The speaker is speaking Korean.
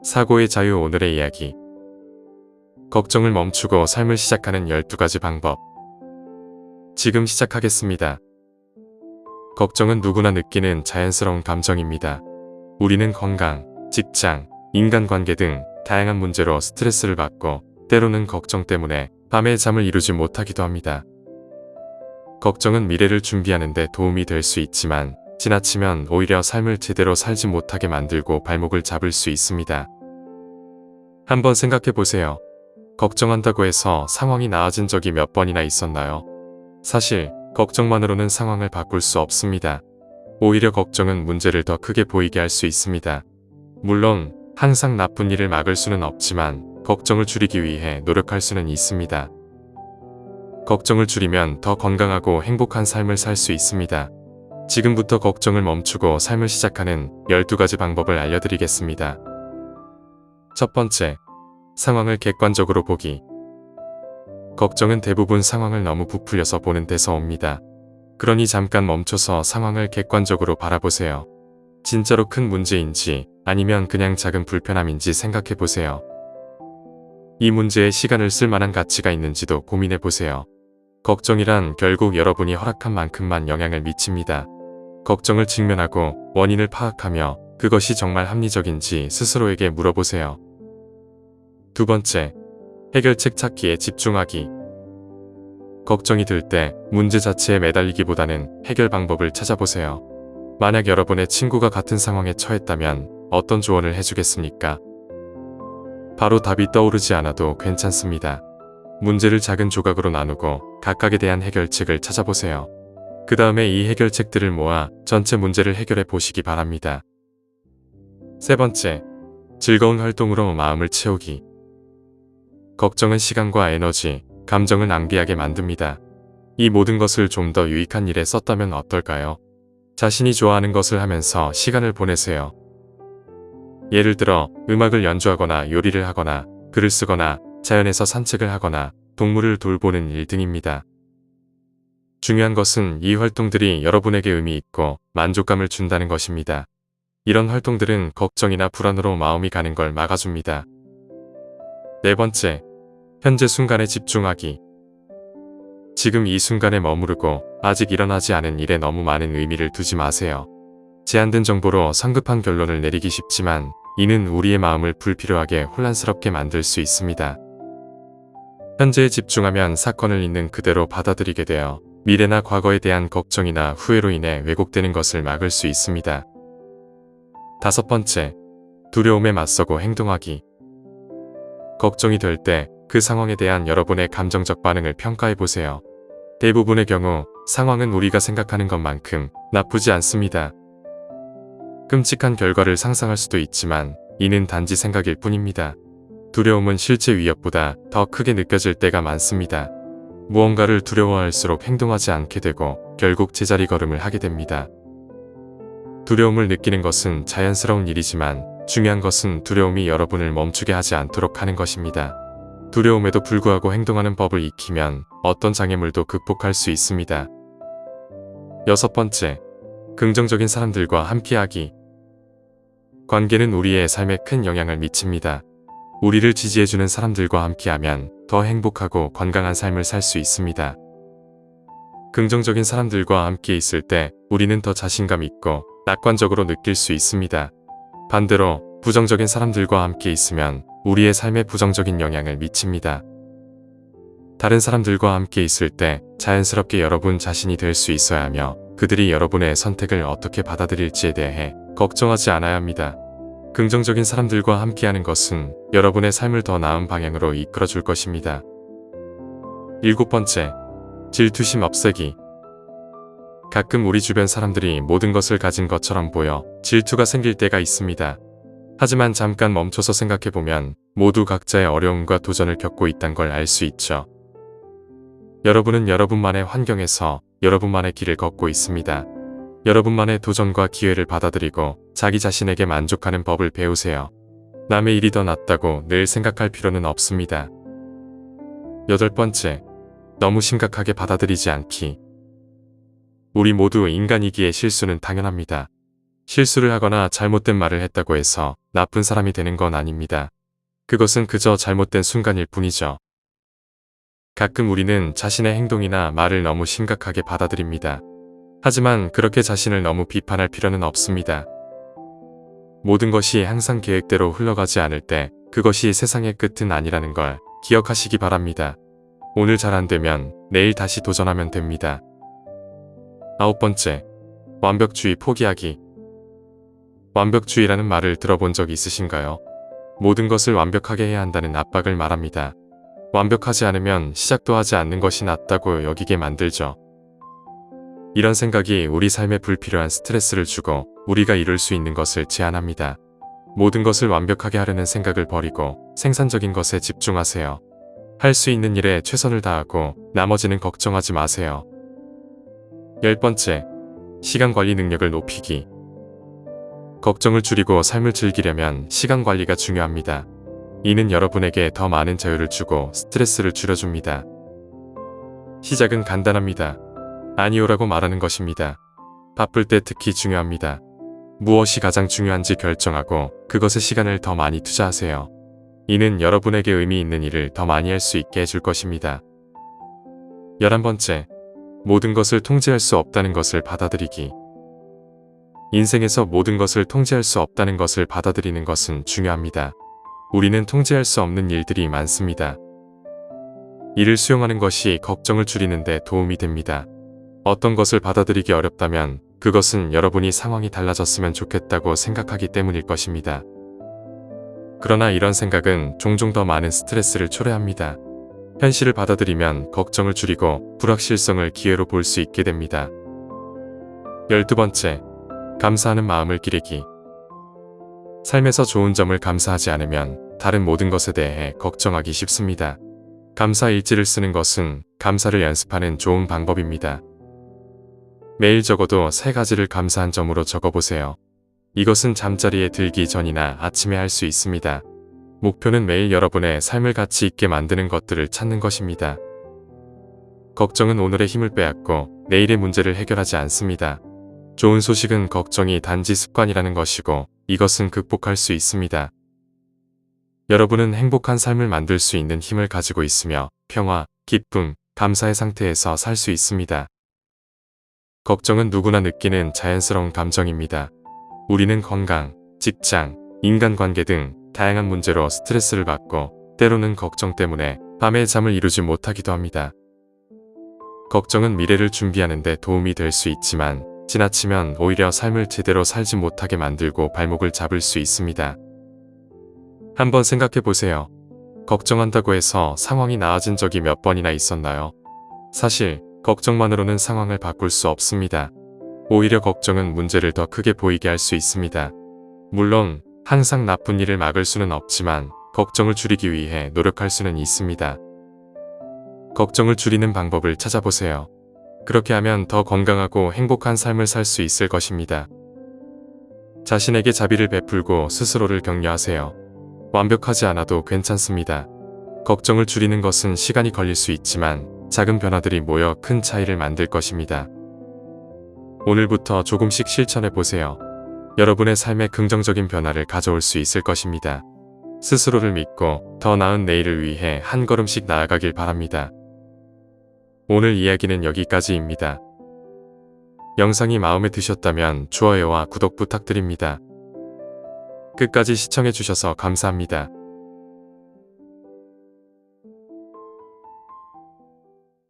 사고의 자유 오늘의 이야기. 걱정을 멈추고 삶을 시작하는 12가지 방법. 지금 시작하겠습니다. 걱정은 누구나 느끼는 자연스러운 감정입니다. 우리는 건강, 직장, 인간관계 등 다양한 문제로 스트레스를 받고 때로는 걱정 때문에 밤에 잠을 이루지 못하기도 합니다. 걱정은 미래를 준비하는 데 도움이 될 수 있지만 지나치면 오히려 삶을 제대로 살지 못하게 만들고 발목을 잡을 수 있습니다. 한번 생각해 보세요. 걱정한다고 해서 상황이 나아진 적이 몇 번이나 있었나요? 사실 걱정만으로는 상황을 바꿀 수 없습니다. 오히려 걱정은 문제를 더 크게 보이게 할 수 있습니다. 물론 항상 나쁜 일을 막을 수는 없지만 걱정을 줄이기 위해 노력할 수는 있습니다. 걱정을 줄이면 더 건강하고 행복한 삶을 살 수 있습니다. 지금부터 걱정을 멈추고 삶을 시작하는 12가지 방법을 알려드리겠습니다. 첫 번째, 상황을 객관적으로 보기. 걱정은 대부분 상황을 너무 부풀려서 보는 데서 옵니다. 그러니 잠깐 멈춰서 상황을 객관적으로 바라보세요. 진짜로 큰 문제인지 아니면 그냥 작은 불편함인지 생각해 보세요. 이 문제에 시간을 쓸 만한 가치가 있는지도 고민해 보세요. 걱정이란 결국 여러분이 허락한 만큼만 영향을 미칩니다. 걱정을 직면하고 원인을 파악하며 그것이 정말 합리적인지 스스로에게 물어보세요. 두 번째, 해결책 찾기에 집중하기. 걱정이 들 때 문제 자체에 매달리기보다는 해결 방법을 찾아보세요. 만약 여러분의 친구가 같은 상황에 처했다면 어떤 조언을 해주겠습니까? 바로 답이 떠오르지 않아도 괜찮습니다. 문제를 작은 조각으로 나누고 각각에 대한 해결책을 찾아보세요. 그 다음에 이 해결책들을 모아 전체 문제를 해결해 보시기 바랍니다. 세 번째, 즐거운 활동으로 마음을 채우기. 걱정은 시간과 에너지, 감정을 낭비하게 만듭니다. 이 모든 것을 좀 더 유익한 일에 썼다면 어떨까요? 자신이 좋아하는 것을 하면서 시간을 보내세요. 예를 들어 음악을 연주하거나 요리를 하거나 글을 쓰거나 자연에서 산책을 하거나 동물을 돌보는 일 등입니다. 중요한 것은 이 활동들이 여러분에게 의미 있고 만족감을 준다는 것입니다. 이런 활동들은 걱정이나 불안으로 마음이 가는 걸 막아줍니다. 네 번째, 현재 순간에 집중하기. 지금 이 순간에 머무르고 아직 일어나지 않은 일에 너무 많은 의미를 두지 마세요. 제한된 정보로 성급한 결론을 내리기 쉽지만 이는 우리의 마음을 불필요하게 혼란스럽게 만들 수 있습니다. 현재에 집중하면 사건을 있는 그대로 받아들이게 되어 미래나 과거에 대한 걱정이나 후회로 인해 왜곡되는 것을 막을 수 있습니다. 다섯 번째, 두려움에 맞서고 행동하기. 걱정이 될 때 그 상황에 대한 여러분의 감정적 반응을 평가해 보세요. 대부분의 경우 상황은 우리가 생각하는 것만큼 나쁘지 않습니다. 끔찍한 결과를 상상할 수도 있지만 이는 단지 생각일 뿐입니다. 두려움은 실제 위협보다 더 크게 느껴질 때가 많습니다. 무언가를 두려워할수록 행동하지 않게 되고 결국 제자리 걸음을 하게 됩니다. 두려움을 느끼는 것은 자연스러운 일이지만 중요한 것은 두려움이 여러분을 멈추게 하지 않도록 하는 것입니다. 두려움에도 불구하고 행동하는 법을 익히면 어떤 장애물도 극복할 수 있습니다. 여섯 번째, 긍정적인 사람들과 함께하기. 관계는 우리의 삶에 큰 영향을 미칩니다. 우리를 지지해주는 사람들과 함께하면 더 행복하고 건강한 삶을 살 수 있습니다. 긍정적인 사람들과 함께 있을 때 우리는 더 자신감 있고 낙관적으로 느낄 수 있습니다. 반대로 부정적인 사람들과 함께 있으면 우리의 삶에 부정적인 영향을 미칩니다. 다른 사람들과 함께 있을 때 자연스럽게 여러분 자신이 될 수 있어야 하며 그들이 여러분의 선택을 어떻게 받아들일지에 대해 걱정하지 않아야 합니다. 긍정적인 사람들과 함께하는 것은 여러분의 삶을 더 나은 방향으로 이끌어줄 것입니다. 일곱 번째, 질투심 없애기. 가끔 우리 주변 사람들이 모든 것을 가진 것처럼 보여 질투가 생길 때가 있습니다. 하지만 잠깐 멈춰서 생각해보면 모두 각자의 어려움과 도전을 겪고 있다는 걸 알 수 있죠. 여러분은 여러분만의 환경에서 여러분만의 길을 걷고 있습니다. 여러분만의 도전과 기회를 받아들이고 자기 자신에게 만족하는 법을 배우세요. 남의 일이 더 낫다고 늘 생각할 필요는 없습니다. 여덟 번째, 너무 심각하게 받아들이지 않기. 우리 모두 인간이기에 실수는 당연합니다. 실수를 하거나 잘못된 말을 했다고 해서 나쁜 사람이 되는 건 아닙니다. 그것은 그저 잘못된 순간일 뿐이죠. 가끔 우리는 자신의 행동이나 말을 너무 심각하게 받아들입니다. 하지만 그렇게 자신을 너무 비판할 필요는 없습니다. 모든 것이 항상 계획대로 흘러가지 않을 때 그것이 세상의 끝은 아니라는 걸 기억하시기 바랍니다. 오늘 잘 안되면 내일 다시 도전하면 됩니다. 9번째, 완벽주의 포기하기. 완벽주의라는 말을 들어본 적 있으신가요? 모든 것을 완벽하게 해야 한다는 압박을 말합니다. 완벽하지 않으면 시작도 하지 않는 것이 낫다고 여기게 만들죠. 이런 생각이 우리 삶에 불필요한 스트레스를 주고 우리가 이룰 수 있는 것을 제한합니다. 모든 것을 완벽하게 하려는 생각을 버리고 생산적인 것에 집중하세요. 할 수 있는 일에 최선을 다하고 나머지는 걱정하지 마세요. 10번째, 시간 관리 능력을 높이기. 걱정을 줄이고 삶을 즐기려면 시간 관리가 중요합니다. 이는 여러분에게 더 많은 자유를 주고 스트레스를 줄여줍니다. 시작은 간단합니다. 아니오라고 말하는 것입니다. 바쁠 때 특히 중요합니다. 무엇이 가장 중요한지 결정하고 그것에 시간을 더 많이 투자하세요. 이는 여러분에게 의미 있는 일을 더 많이 할 수 있게 해줄 것입니다. 11번째, 모든 것을 통제할 수 없다는 것을 받아들이기. 인생에서 모든 것을 통제할 수 없다는 것을 받아들이는 것은 중요합니다. 우리는 통제할 수 없는 일들이 많습니다. 이를 수용하는 것이 걱정을 줄이는 데 도움이 됩니다. 어떤 것을 받아들이기 어렵다면 그것은 여러분이 상황이 달라졌으면 좋겠다고 생각하기 때문일 것입니다. 그러나 이런 생각은 종종 더 많은 스트레스를 초래합니다. 현실을 받아들이면 걱정을 줄이고 불확실성을 기회로 볼 수 있게 됩니다. 12번째, 감사하는 마음을 기르기. 삶에서 좋은 점을 감사하지 않으면 다른 모든 것에 대해 걱정하기 쉽습니다. 감사 일지를 쓰는 것은 감사를 연습하는 좋은 방법입니다. 매일 적어도 3가지를 감사한 점으로 적어보세요. 이것은 잠자리에 들기 전이나 아침에 할 수 있습니다. 목표는 매일 여러분의 삶을 가치 있게 만드는 것들을 찾는 것입니다. 걱정은 오늘의 힘을 빼앗고 내일의 문제를 해결하지 않습니다. 좋은 소식은 걱정이 단지 습관이라는 것이고 이것은 극복할 수 있습니다. 여러분은 행복한 삶을 만들 수 있는 힘을 가지고 있으며 평화, 기쁨, 감사의 상태에서 살 수 있습니다. 걱정은 누구나 느끼는 자연스러운 감정입니다. 우리는 건강, 직장, 인간관계 등 다양한 문제로 스트레스를 받고 때로는 걱정 때문에 밤에 잠을 이루지 못하기도 합니다. 걱정은 미래를 준비하는 데 도움이 될 수 있지만 지나치면 오히려 삶을 제대로 살지 못하게 만들고 발목을 잡을 수 있습니다. 한번 생각해 보세요. 걱정한다고 해서 상황이 나아진 적이 몇 번이나 있었나요? 사실 걱정만으로는 상황을 바꿀 수 없습니다. 오히려 걱정은 문제를 더 크게 보이게 할 수 있습니다. 물론 항상 나쁜 일을 막을 수는 없지만 걱정을 줄이기 위해 노력할 수는 있습니다. 걱정을 줄이는 방법을 찾아보세요. 그렇게 하면 더 건강하고 행복한 삶을 살 수 있을 것입니다. 자신에게 자비를 베풀고 스스로를 격려하세요. 완벽하지 않아도 괜찮습니다. 걱정을 줄이는 것은 시간이 걸릴 수 있지만 작은 변화들이 모여 큰 차이를 만들 것입니다. 오늘부터 조금씩 실천해 보세요. 여러분의 삶에 긍정적인 변화를 가져올 수 있을 것입니다. 스스로를 믿고 더 나은 내일을 위해 한 걸음씩 나아가길 바랍니다. 오늘 이야기는 여기까지입니다. 영상이 마음에 드셨다면 좋아요와 구독 부탁드립니다. 끝까지 시청해 주셔서 감사합니다.